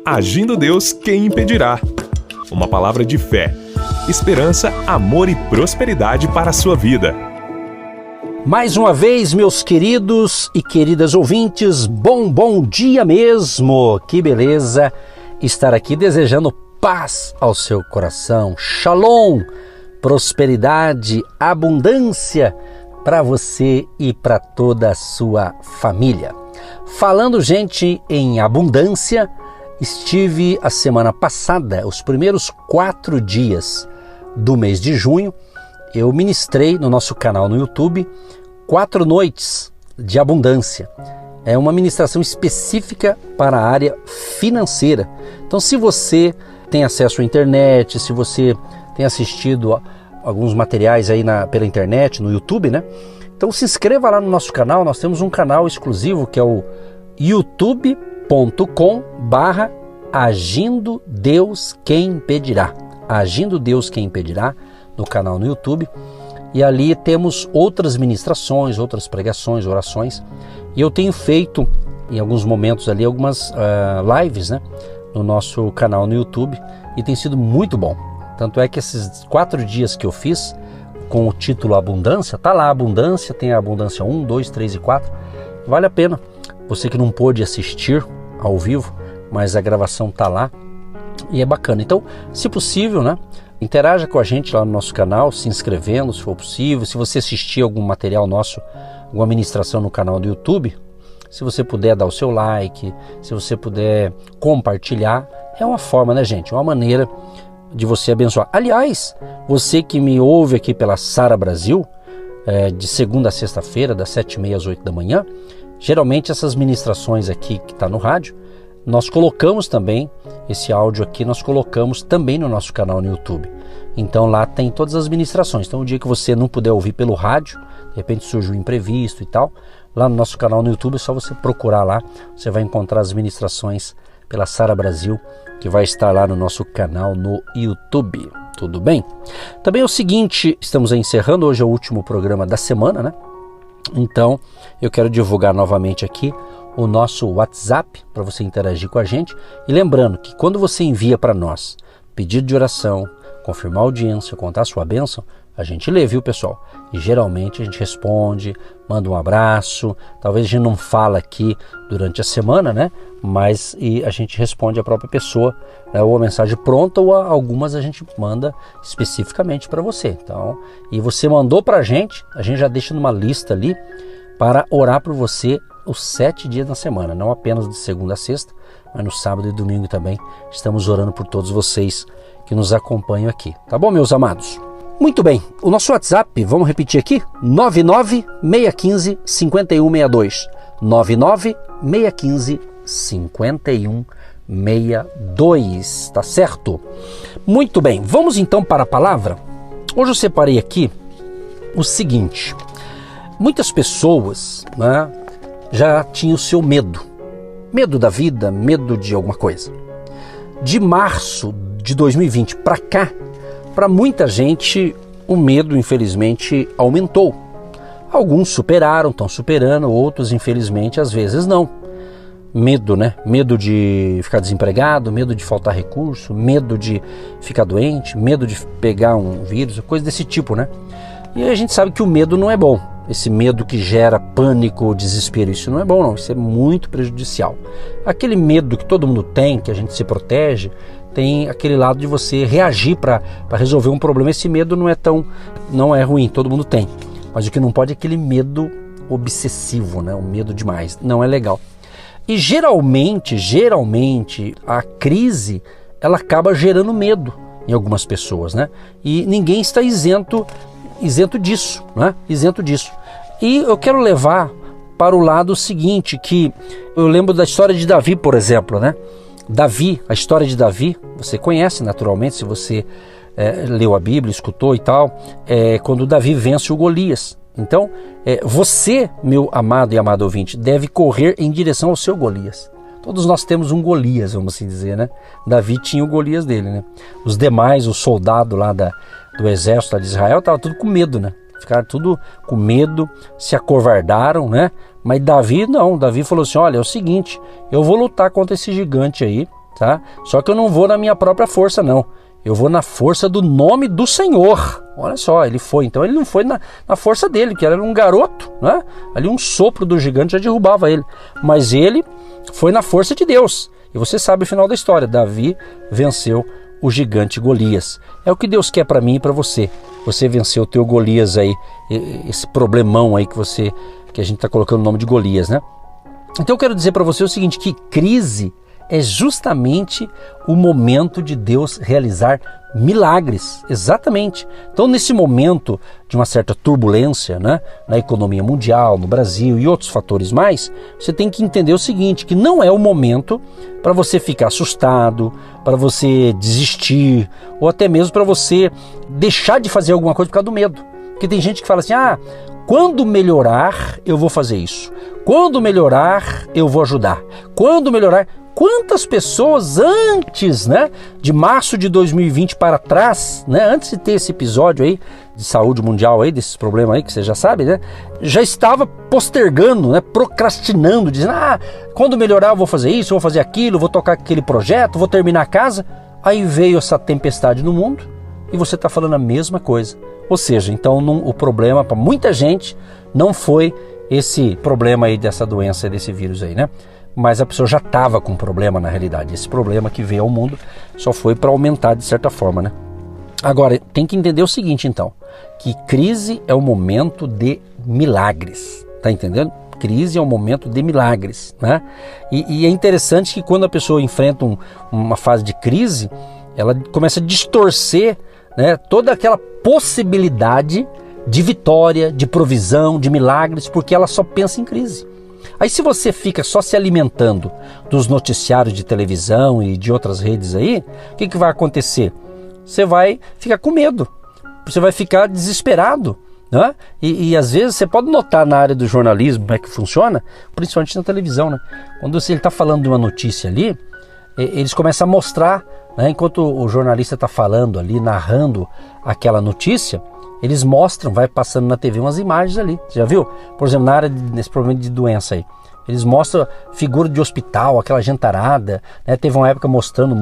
Agindo Deus, quem impedirá? Uma palavra de fé, esperança, amor e prosperidade para a sua vida. Mais uma vez, meus queridos e queridas ouvintes, bom dia mesmo! Que beleza estar aqui desejando paz ao seu coração, shalom, prosperidade, abundância para você e para toda a sua família. Falando, gente, em abundância, estive a semana passada, os primeiros 4 dias do mês de junho, eu ministrei no nosso canal no YouTube 4 noites de abundância. É uma ministração específica para a área financeira. Então, se você tem acesso à internet, se você tem assistido alguns materiais aí pela internet, no YouTube, né? Então se inscreva lá no nosso canal. Nós temos um canal exclusivo que é o youtube.com/Agindo Deus Quem Impedirá. Agindo Deus Quem Impedirá, no canal no YouTube. E ali temos outras ministrações, outras pregações, orações. E eu tenho feito em alguns momentos ali algumas lives, né, no nosso canal no YouTube. E tem sido muito bom. Tanto é que esses 4 dias que eu fiz com o título Abundância, tá lá a Abundância, tem a Abundância 1, 2, 3 e 4. Vale a pena. Você que não pôde assistir ao vivo, mas a gravação tá lá e é bacana. Então, se possível, né, interaja com a gente lá no nosso canal, se inscrevendo, se for possível. Se você assistir algum material nosso, alguma ministração no canal do YouTube, se você puder dar o seu like, se você puder compartilhar, é uma forma, né, gente? Uma maneira de você abençoar. Aliás, você que me ouve aqui pela Sara Brasil, de segunda a sexta-feira, das 7h30 às 8 da manhã, geralmente essas ministrações aqui que está no rádio, nós colocamos também, esse áudio aqui nós colocamos também no nosso canal no YouTube. Então lá tem todas as ministrações. Então o dia que você não puder ouvir pelo rádio, de repente surge um imprevisto e tal, lá no nosso canal no YouTube é só você procurar lá, você vai encontrar as ministrações pela Sara Brasil, que vai estar lá no nosso canal no YouTube. Tudo bem? Também é o seguinte, estamos encerrando, hoje é o último programa da semana, né? Então eu quero divulgar novamente aqui o nosso WhatsApp para você interagir com a gente. E lembrando que quando você envia para nós pedido de oração, confirmar a audiência, contar a sua bênção, a gente lê, viu, pessoal? E geralmente a gente responde, manda um abraço. Talvez a gente não fala aqui durante a semana, né? Mas a gente responde a própria pessoa, né? Ou a mensagem pronta, ou algumas a gente manda especificamente para você. Então, e você mandou para a gente já deixa numa lista ali para orar por você os 7 dias da semana, não apenas de segunda a sexta, mas no sábado e domingo também. Estamos orando por todos vocês que nos acompanham aqui. Tá bom, meus amados? Muito bem, o nosso WhatsApp, vamos repetir aqui, 99615-5162, 99615-5162, tá certo? Muito bem, vamos então para a palavra. Hoje eu separei aqui o seguinte, muitas pessoas, né, já tinham o seu medo da vida, medo de alguma coisa. De março de 2020 para cá, para muita gente, o medo, infelizmente, aumentou. Alguns superaram, estão superando, outros, infelizmente, às vezes não. Medo, né? Medo de ficar desempregado, medo de faltar recurso, medo de ficar doente, medo de pegar um vírus, coisa desse tipo, né? E a gente sabe que o medo não é bom. Esse medo que gera pânico, desespero, isso não é bom não, isso é muito prejudicial. Aquele medo que todo mundo tem, que a gente se protege, tem aquele lado de você reagir para resolver um problema. Esse medo não é ruim, todo mundo tem. Mas o que não pode é aquele medo obsessivo, né? Um medo demais, não é legal. E geralmente a crise, ela acaba gerando medo em algumas pessoas, né? E ninguém está isento disso, né? Isento disso. E eu quero levar para o lado seguinte, que eu lembro da história de Davi, por exemplo, né? Davi, a história de Davi, você conhece naturalmente, se você leu a Bíblia, escutou e tal, quando Davi vence o Golias. Então, você, meu amado e amado ouvinte, deve correr em direção ao seu Golias. Todos nós temos um Golias, vamos assim dizer, né? Davi tinha o Golias dele, né? Os demais, o soldado lá do exército lá de Israel, estavam tudo com medo, né? ficaram tudo com medo, se acovardaram, né? Mas Davi não, Davi falou assim, olha, é o seguinte, eu vou lutar contra esse gigante aí, tá? Só que eu não vou na minha própria força não, eu vou na força do nome do Senhor. Olha só, ele foi, então ele não foi na força dele, que era um garoto, né? Ali um sopro do gigante já derrubava ele, mas ele foi na força de Deus. E você sabe o final da história, Davi venceu o gigante Golias. É o que Deus quer para mim e para você. Você venceu o teu Golias aí, esse problemão aí que a gente está colocando o nome de Golias, né? Então eu quero dizer para você o seguinte, que crise é justamente o momento de Deus realizar milagres, exatamente. Então nesse momento de uma certa turbulência, né, na economia mundial, no Brasil e outros fatores mais, você tem que entender o seguinte, que não é o momento para você ficar assustado, para você desistir, ou até mesmo para você deixar de fazer alguma coisa por causa do medo. Porque tem gente que fala assim, quando melhorar eu vou fazer isso, quando melhorar eu vou ajudar, quando melhorar... Quantas pessoas antes, né, de março de 2020 para trás, né, antes de ter esse episódio aí de saúde mundial aí, desses problemas aí que você já sabe, né, já estava postergando, né, procrastinando, dizendo, quando melhorar eu vou fazer isso, eu vou fazer aquilo, vou tocar aquele projeto, vou terminar a casa. Aí veio essa tempestade no mundo e você está falando a mesma coisa. Ou seja, então o problema para muita gente não foi esse problema aí dessa doença, desse vírus aí, né? Mas a pessoa já estava com problema na realidade. Esse problema que veio ao mundo só foi para aumentar de certa forma, né? Agora, tem que entender o seguinte então, que crise é um momento de milagres, tá entendendo? Crise é um momento de milagres, né? E é interessante que quando a pessoa enfrenta uma fase de crise, ela começa a distorcer, né, toda aquela possibilidade de vitória, de provisão, de milagres, porque ela só pensa em crise. Aí se você fica só se alimentando dos noticiários de televisão e de outras redes aí, o que vai acontecer? Você vai ficar com medo, você vai ficar desesperado, né? E às vezes você pode notar na área do jornalismo como é que funciona, principalmente na televisão, né? Quando ele está falando de uma notícia ali, eles começam a mostrar, né, enquanto o jornalista está falando ali, narrando aquela notícia, eles mostram, vai passando na TV umas imagens ali, você já viu? Por exemplo, na área desse problema de doença aí, eles mostram figura de hospital, aquela gentarada, né? Teve uma época mostrando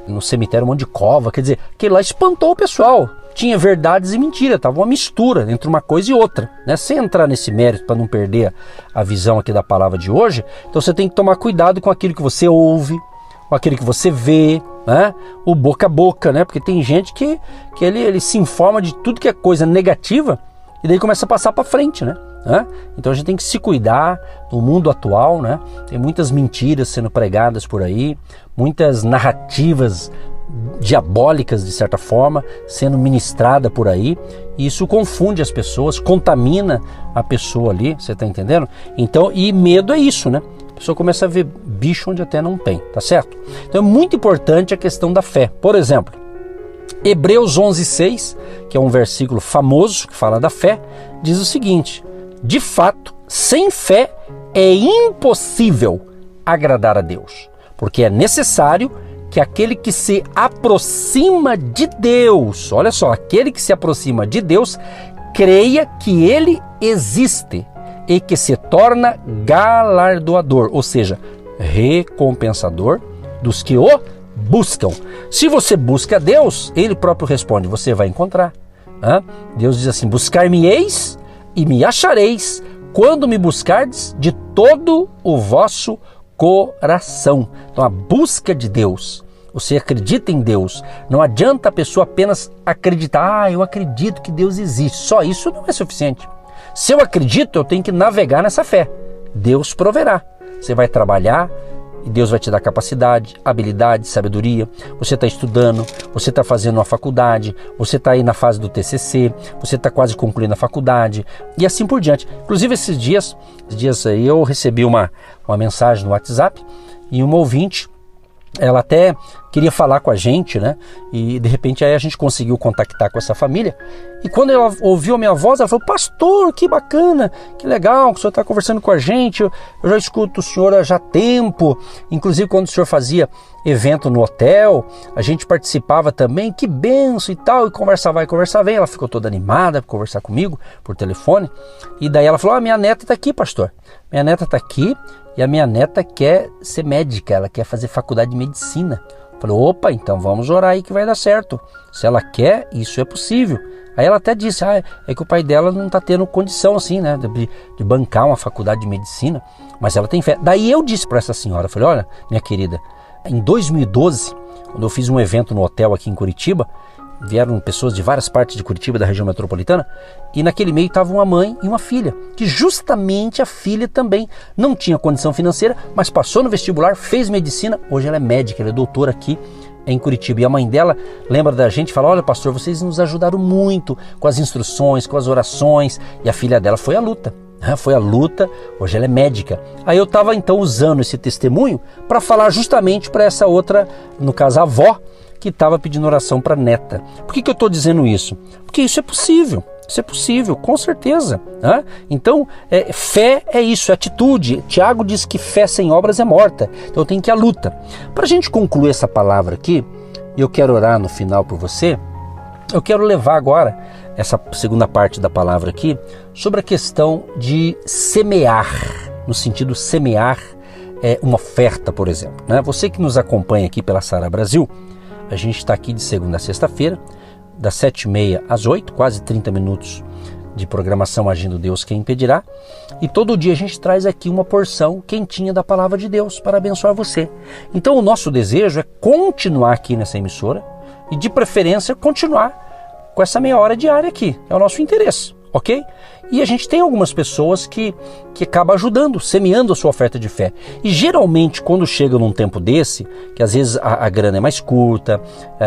no cemitério um monte de cova, quer dizer, aquilo lá espantou o pessoal, tinha verdades e mentiras, tava uma mistura entre uma coisa e outra, né? Sem entrar nesse mérito para não perder a visão aqui da palavra de hoje, então você tem que tomar cuidado com aquilo que você ouve, com aquilo que você vê, né? O boca a boca, né? Porque tem gente que ele se informa de tudo que é coisa negativa e daí começa a passar para frente, né? Então a gente tem que se cuidar no mundo atual, né? Tem muitas mentiras sendo pregadas por aí, muitas narrativas diabólicas de certa forma sendo ministrada por aí, e isso confunde as pessoas, contamina a pessoa ali, você tá entendendo? Então, e medo é isso, né? A pessoa começa a ver bicho onde até não tem, tá certo? Então é muito importante a questão da fé. Por exemplo, Hebreus 11:6, que é um versículo famoso que fala da fé, diz o seguinte: de fato, sem fé é impossível agradar a Deus, porque é necessário que aquele que se aproxima de Deus, olha só, aquele que se aproxima de Deus, creia que Ele existe e que se torna galardoador, ou seja, recompensador dos que o buscam. Se você busca Deus, Ele próprio responde, você vai encontrar. Deus diz assim, buscar-me-eis e me achareis quando me buscardes de todo o vosso coração. Então a busca de Deus, você acredita em Deus, não adianta a pessoa apenas acreditar, eu acredito que Deus existe, só isso não é suficiente. Se eu acredito, eu tenho que navegar nessa fé. Deus proverá. Você vai trabalhar e Deus vai te dar capacidade, habilidade, sabedoria. Você está estudando, você está fazendo uma faculdade, você está aí na fase do TCC, você está quase concluindo a faculdade e assim por diante. Inclusive esses dias aí eu recebi uma mensagem no WhatsApp e uma ouvinte, ela até queria falar com a gente, né? E de repente aí a gente conseguiu contactar com essa família. E quando ela ouviu a minha voz, ela falou: pastor, que bacana, que legal que o senhor está conversando com a gente. Eu já escuto o senhor há já tempo. Inclusive quando o senhor fazia evento no hotel, a gente participava também. Que benção e tal. E conversa vai, conversa vem. Ela ficou toda animada para conversar comigo por telefone. E daí ela falou: minha neta está aqui, pastor. Minha neta está aqui e a minha neta quer ser médica. Ela quer fazer faculdade de medicina. Falei: opa, então vamos orar aí que vai dar certo. Se ela quer, isso é possível. Aí ela até disse: é que o pai dela não está tendo condição assim, né, de bancar uma faculdade de medicina, mas ela tem fé. Daí eu disse para essa senhora, falei: olha, minha querida, em 2012, quando eu fiz um evento no hotel aqui em Curitiba, vieram pessoas de várias partes de Curitiba, da região metropolitana, e naquele meio estava uma mãe e uma filha, que justamente a filha também não tinha condição financeira, mas passou no vestibular, fez medicina, hoje ela é médica, ela é doutora aqui em Curitiba. E a mãe dela lembra da gente e fala: olha, pastor, vocês nos ajudaram muito com as instruções, com as orações. E a filha dela foi à luta. Foi à luta, hoje ela é médica. Aí eu estava então usando esse testemunho para falar justamente para essa outra, no caso a avó, que estava pedindo oração para a neta. Por que eu estou dizendo isso? Porque isso é possível. Isso é possível, com certeza. Então, fé é isso, é atitude. Tiago diz que fé sem obras é morta. Então tem que ir à luta. Para a gente concluir essa palavra aqui, eu quero orar no final por você. Eu quero levar agora essa segunda parte da palavra aqui sobre a questão de semear, no sentido semear uma oferta, por exemplo. Você que nos acompanha aqui pela Sara Brasil, a gente está aqui de segunda a sexta-feira, das 7h30 às 8h, quase 30 minutos de programação Agindo Deus Quem Impedirá. E todo dia a gente traz aqui uma porção quentinha da palavra de Deus para abençoar você. Então o nosso desejo é continuar aqui nessa emissora e de preferência continuar com essa meia hora diária aqui. É o nosso interesse, ok? E a gente tem algumas pessoas que acabam ajudando, semeando a sua oferta de fé. E geralmente quando chega num tempo desse, que às vezes a grana é mais curta,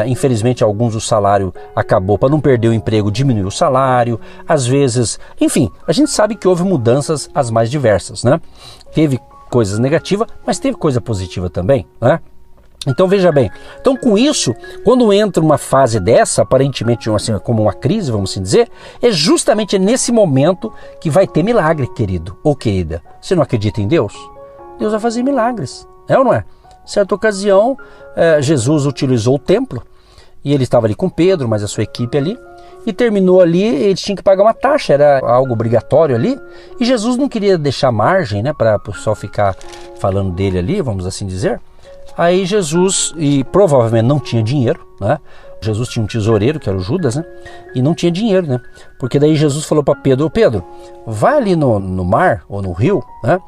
infelizmente alguns o salário acabou, para não perder o emprego diminuiu o salário, às vezes, enfim, a gente sabe que houve mudanças as mais diversas, né? Teve coisas negativas, mas teve coisa positiva também, né? Então veja bem, então com isso, quando entra uma fase dessa, aparentemente assim, como uma crise, vamos assim dizer, é justamente nesse momento que vai ter milagre, querido ou querida. Você não acredita em Deus? Deus vai fazer milagres, é ou não é? Certa ocasião, Jesus utilizou o templo, e ele estava ali com Pedro, mas a sua equipe ali, e terminou ali, eles tinham que pagar uma taxa, era algo obrigatório ali, e Jesus não queria deixar margem, né, para o pessoal ficar falando dele ali, vamos assim dizer. Aí Jesus, e provavelmente não tinha dinheiro, né? Jesus tinha um tesoureiro, que era o Judas, né? E não tinha dinheiro, né? Porque daí Jesus falou para Pedro: Pedro, vai ali no mar ou no rio, né?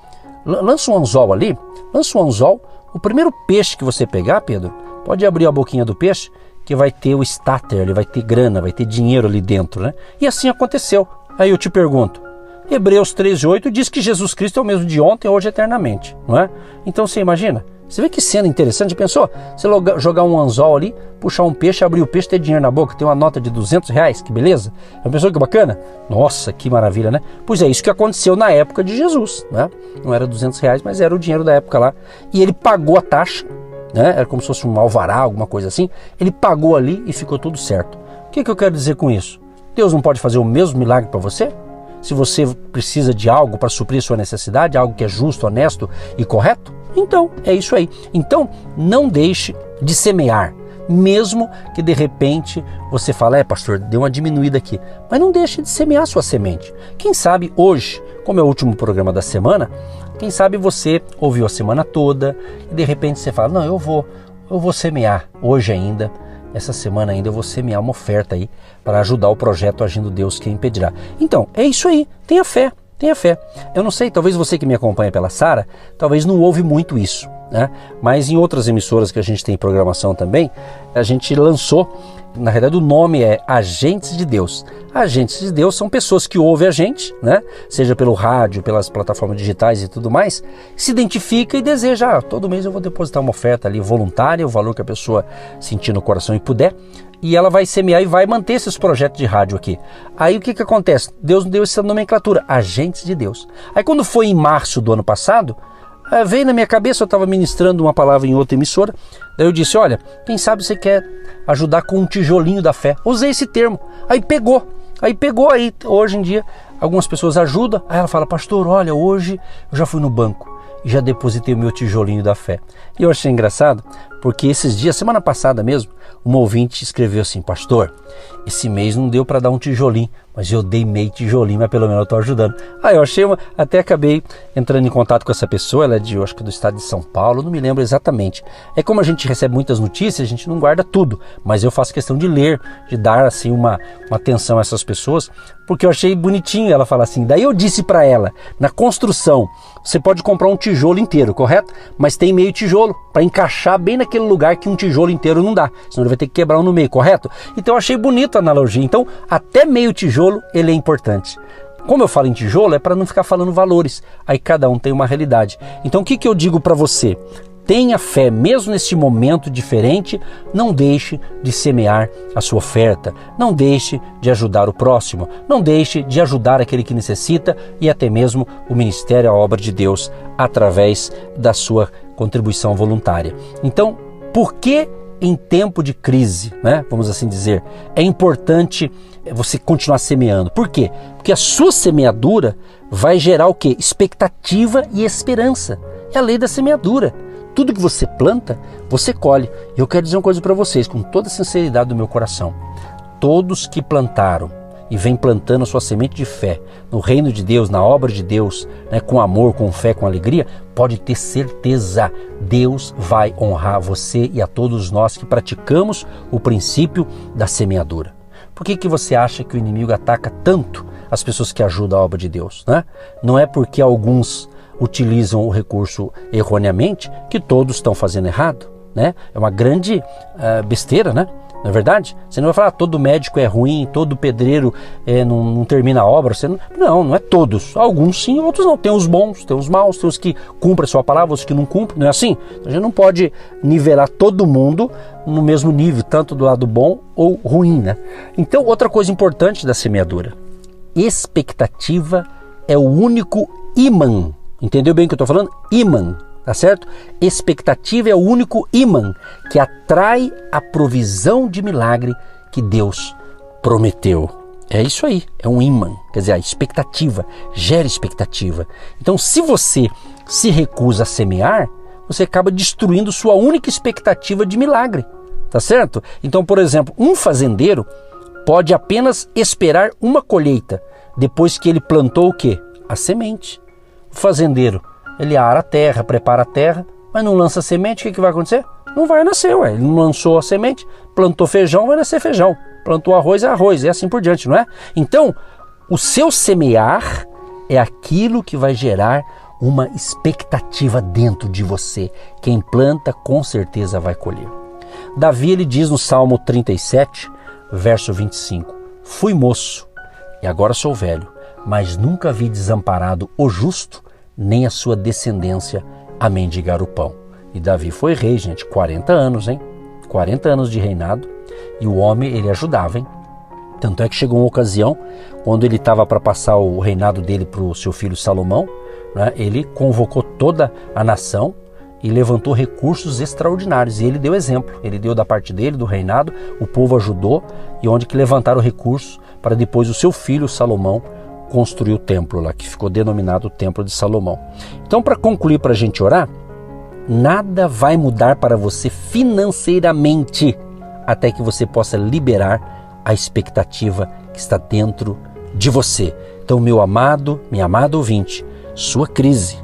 Lança um anzol ali, lança um anzol. O primeiro peixe que você pegar, Pedro, pode abrir a boquinha do peixe, que vai ter o estáter, ele vai ter grana, vai ter dinheiro ali dentro, né? E assim aconteceu. Aí eu te pergunto, Hebreus 13:8 diz que Jesus Cristo é o mesmo de ontem, hoje e eternamente, não é? Então você imagina? Você vê que cena interessante, pensou? Você jogar um anzol ali, puxar um peixe, abrir o peixe, ter dinheiro na boca, ter uma nota de R$200, que beleza? Já pensou que bacana? Nossa, que maravilha, né? Pois é, isso que aconteceu na época de Jesus, né? Não era R$200, mas era o dinheiro da época lá. E ele pagou a taxa, né? Era como se fosse um alvará, alguma coisa assim. Ele pagou ali e ficou tudo certo. O que eu quero dizer com isso? Deus não pode fazer o mesmo milagre para você? Se você precisa de algo para suprir sua necessidade, algo que é justo, honesto e correto? Então, é isso aí. Então, não deixe de semear, mesmo que de repente você fale: pastor, deu uma diminuída aqui. Mas não deixe de semear sua semente. Quem sabe hoje, como é o último programa da semana, quem sabe você ouviu a semana toda e de repente você fala: não, eu vou semear hoje ainda. Essa semana ainda eu vou semear uma oferta aí para ajudar o projeto Agindo Deus Quem Impedirá. Então, é isso aí. Tenha fé. Tenha fé. Eu não sei, talvez você que me acompanha pela Sara, talvez não ouve muito isso, né? Mas em outras emissoras que a gente tem programação também, a gente lançou, na verdade o nome é Agentes de Deus. Agentes de Deus são pessoas que ouvem a gente, né? Seja pelo rádio, pelas plataformas digitais e tudo mais, se identifica e deseja: todo mês eu vou depositar uma oferta ali voluntária, o valor que a pessoa sentir no coração e puder, e ela vai semear e vai manter esses projetos de rádio aqui. Aí o que acontece? Deus deu essa nomenclatura, Agentes de Deus. Aí quando foi em março do ano passado, Veio na minha cabeça, eu estava ministrando uma palavra em outra emissora, daí eu disse, olha, quem sabe você quer ajudar com um tijolinho da fé. Usei esse termo, aí pegou, hoje em dia, algumas pessoas ajudam, aí ela fala, pastor, olha, hoje eu já fui no banco e já depositei o meu tijolinho da fé. E eu achei engraçado, porque esses dias, semana passada mesmo, uma ouvinte escreveu assim, pastor, esse mês não deu para dar um tijolinho, mas eu dei meio tijolinho, mas pelo menos eu estou ajudando. Aí eu achei até acabei entrando em contato com essa pessoa, ela é eu acho que do estado de São Paulo, não me lembro exatamente. É como a gente recebe muitas notícias, a gente não guarda tudo, mas eu faço questão de ler, de dar assim uma atenção a essas pessoas, porque eu achei bonitinho ela falar assim. Daí eu disse para ela, na construção, você pode comprar um tijolo inteiro, correto? Mas tem meio tijolo, para encaixar bem naquele lugar que um tijolo inteiro não dá, senão ele vai ter que quebrar um no meio, correto? Então eu achei bonita a analogia, então até meio tijolo ele é importante. Como eu falo em tijolo, é para não ficar falando valores, aí cada um tem uma realidade. Então o que eu digo para você? Tenha fé, mesmo nesse momento diferente, não deixe de semear a sua oferta, não deixe de ajudar o próximo, não deixe de ajudar aquele que necessita e até mesmo o ministério, a obra de Deus, através da sua contribuição voluntária. Então, por que em tempo de crise, né, vamos assim dizer, é importante você continuar semeando? Por quê? Porque a sua semeadura vai gerar o quê? Expectativa e esperança. É a lei da semeadura. Tudo que você planta, você colhe. E eu quero dizer uma coisa para vocês, com toda a sinceridade do meu coração. Todos que plantaram e vêm plantando a sua semente de fé no reino de Deus, na obra de Deus, né, com amor, com fé, com alegria, pode ter certeza, Deus vai honrar você e a todos nós que praticamos o princípio da semeadura. Por que você acha que o inimigo ataca tanto as pessoas que ajudam a obra de Deus, né? Não é porque alguns utilizam o recurso erroneamente que todos estão fazendo errado, né? É uma grande besteira, né? Não é verdade? Você não vai falar todo médico é ruim, todo pedreiro não termina a obra. Não é todos. Alguns sim, outros não. Tem os bons, tem os maus, tem os que cumprem a sua palavra, os que não cumprem. Não é assim? A gente não pode nivelar todo mundo no mesmo nível, tanto do lado bom ou ruim, né? Então, outra coisa importante da semeadura. Expectativa é o único imã. Entendeu bem o que eu estou falando? Imã. Tá certo? Expectativa é o único imã que atrai a provisão de milagre que Deus prometeu. É isso aí, é um imã. Quer dizer, a expectativa gera expectativa. Então, se você se recusa a semear, você acaba destruindo sua única expectativa de milagre. Tá certo? Então, por exemplo, um fazendeiro pode apenas esperar uma colheita depois que ele plantou o quê? A semente. O fazendeiro, ele ara a terra, prepara a terra, mas não lança semente, o que vai acontecer? Não vai nascer, ué. Ele não lançou a semente, plantou feijão, vai nascer feijão. Plantou arroz, é arroz, e assim por diante, não é? Então, o seu semear é aquilo que vai gerar uma expectativa dentro de você. Quem planta, com certeza vai colher. Davi, ele diz no Salmo 37, verso 25, fui moço e agora sou velho, mas nunca vi desamparado o justo, nem a sua descendência a mendigar o pão. E Davi foi rei, gente, 40 anos, hein? 40 anos de reinado, e o homem, ele ajudava, hein? Tanto é que chegou uma ocasião, quando ele estava para passar o reinado dele para o seu filho Salomão, né, ele convocou toda a nação e levantou recursos extraordinários, e ele deu exemplo, ele deu da parte dele, do reinado, o povo ajudou, e onde que levantaram recursos para depois o seu filho Salomão construir o templo lá, que ficou denominado o Templo de Salomão. Então, para concluir, para a gente orar, nada vai mudar para você financeiramente até que você possa liberar a expectativa que está dentro de você. Então, meu amado, minha amada ouvinte, sua crise,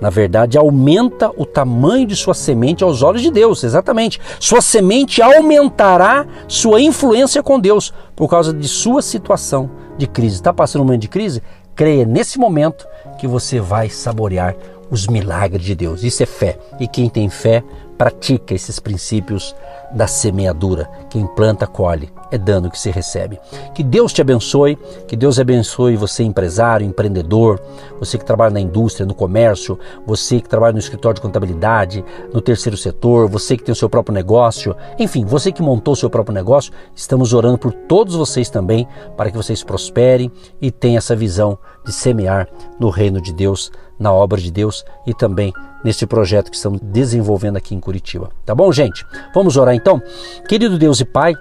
na verdade, aumenta o tamanho de sua semente aos olhos de Deus, exatamente. Sua semente aumentará sua influência com Deus por causa de sua situação de crise. Está passando um momento de crise? Creia nesse momento que você vai saborear os milagres de Deus. Isso é fé. E quem tem fé pratica esses princípios da semeadura. Quem planta, colhe. É dano que se recebe. Que Deus te abençoe, que Deus abençoe você, empresário, empreendedor, você que trabalha na indústria, no comércio, você que trabalha no escritório de contabilidade, no terceiro setor, você que tem o seu próprio negócio, enfim, você que montou o seu próprio negócio, estamos orando por todos vocês também, para que vocês prosperem e tenham essa visão de semear no reino de Deus, na obra de Deus e também neste projeto que estamos desenvolvendo aqui em Curitiba. Tá bom, gente? Vamos orar então? Querido Deus e Pai,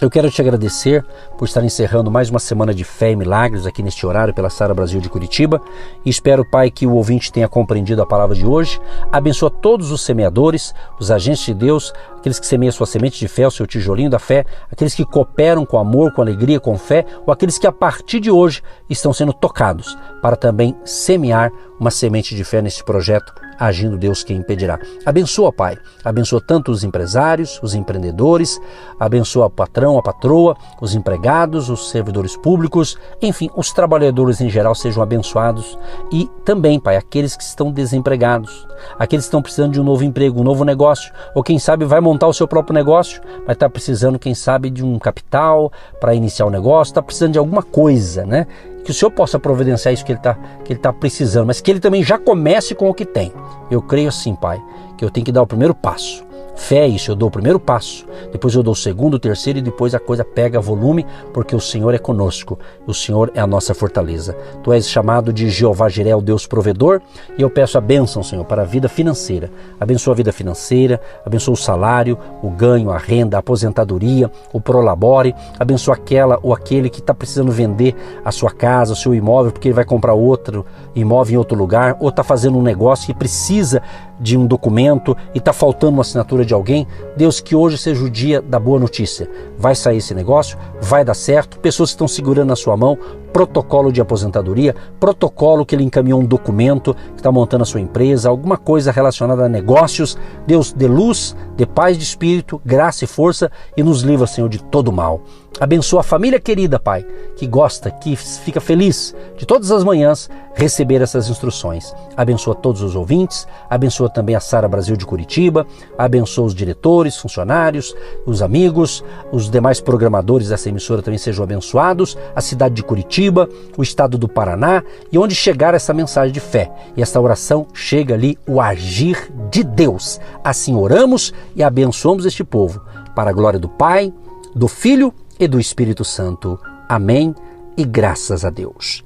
eu quero te agradecer por estar encerrando mais uma semana de fé e milagres aqui neste horário pela Sara Brasil de Curitiba e espero, Pai, que o ouvinte tenha compreendido a palavra de hoje. Abençoa todos os semeadores, os agentes de Deus, aqueles que semeiam sua semente de fé, o seu tijolinho da fé, aqueles que cooperam com amor, com alegria, com fé, ou aqueles que a partir de hoje estão sendo tocados para também semear uma semente de fé nesse projeto, agindo Deus quem impedirá. Abençoa, Pai, abençoa tanto os empresários, os empreendedores, abençoa o patrão, a patroa, os empregados, os servidores públicos, enfim, os trabalhadores em geral sejam abençoados e também, Pai, aqueles que estão desempregados, aqueles que estão precisando de um novo emprego, um novo negócio, ou quem sabe vai montar o seu próprio negócio, mas está precisando, quem sabe, de um capital para iniciar o negócio, está precisando de alguma coisa, né? Que o Senhor possa providenciar isso que ele tá precisando, mas que ele também já comece com o que tem. Eu creio assim, Pai, que eu tenho que dar o primeiro passo. Fé é isso, eu dou o primeiro passo, depois eu dou o segundo, o terceiro e depois a coisa pega volume, porque o Senhor é conosco, o Senhor é a nossa fortaleza. Tu és chamado de Jeová Jiré, o Deus provedor, e eu peço a bênção, Senhor, para a vida financeira. Abençoa a vida financeira, abençoa o salário, o ganho, a renda, a aposentadoria, o prolabore, abençoa aquela ou aquele que está precisando vender a sua casa, o seu imóvel, porque ele vai comprar outro imóvel em outro lugar, ou está fazendo um negócio que precisa de um documento e está faltando uma assinatura de alguém. Deus, que hoje seja o dia da boa notícia. Vai sair esse negócio, vai dar certo, pessoas que estão segurando na sua mão, protocolo de aposentadoria, protocolo que ele encaminhou um documento, que está montando a sua empresa, alguma coisa relacionada a negócios. Deus, dê luz, dê paz de espírito, graça e força e nos livra, Senhor, de todo mal. Abençoa a família querida, Pai, que gosta, que fica feliz de todas as manhãs receber essas instruções. Abençoa todos os ouvintes, abençoa também a Sara Brasil de Curitiba, abençoa os diretores, funcionários, os amigos, os demais programadores dessa emissora também sejam abençoados, a cidade de Curitiba, o estado do Paraná e onde chegar essa mensagem de fé. E essa oração chega ali, o agir de Deus. Assim oramos e abençoamos este povo, para a glória do Pai, do Filho e do Espírito Santo. Amém e graças a Deus.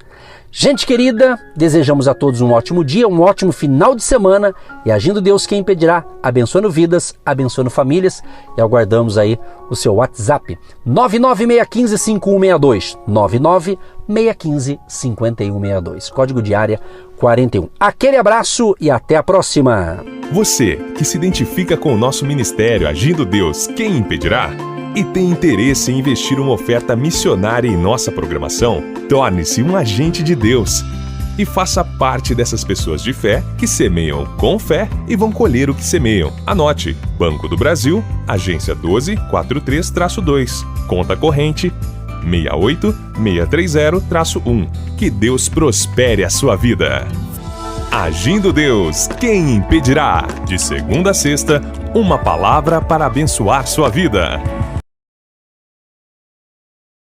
Gente querida, desejamos a todos um ótimo dia, um ótimo final de semana e agindo Deus quem impedirá, abençoando vidas, abençoando famílias e aguardamos aí o seu WhatsApp 996155162, 996155162, código de área 41. Aquele abraço e até a próxima. Você que se identifica com o nosso ministério Agindo Deus, quem impedirá? E tem interesse em investir uma oferta missionária em nossa programação? Torne-se um agente de Deus e faça parte dessas pessoas de fé que semeiam com fé e vão colher o que semeiam. Anote: Banco do Brasil, agência 12432-2, conta corrente 68630-1. Que Deus prospere a sua vida. Agindo Deus, quem impedirá? De segunda a sexta, uma palavra para abençoar sua vida.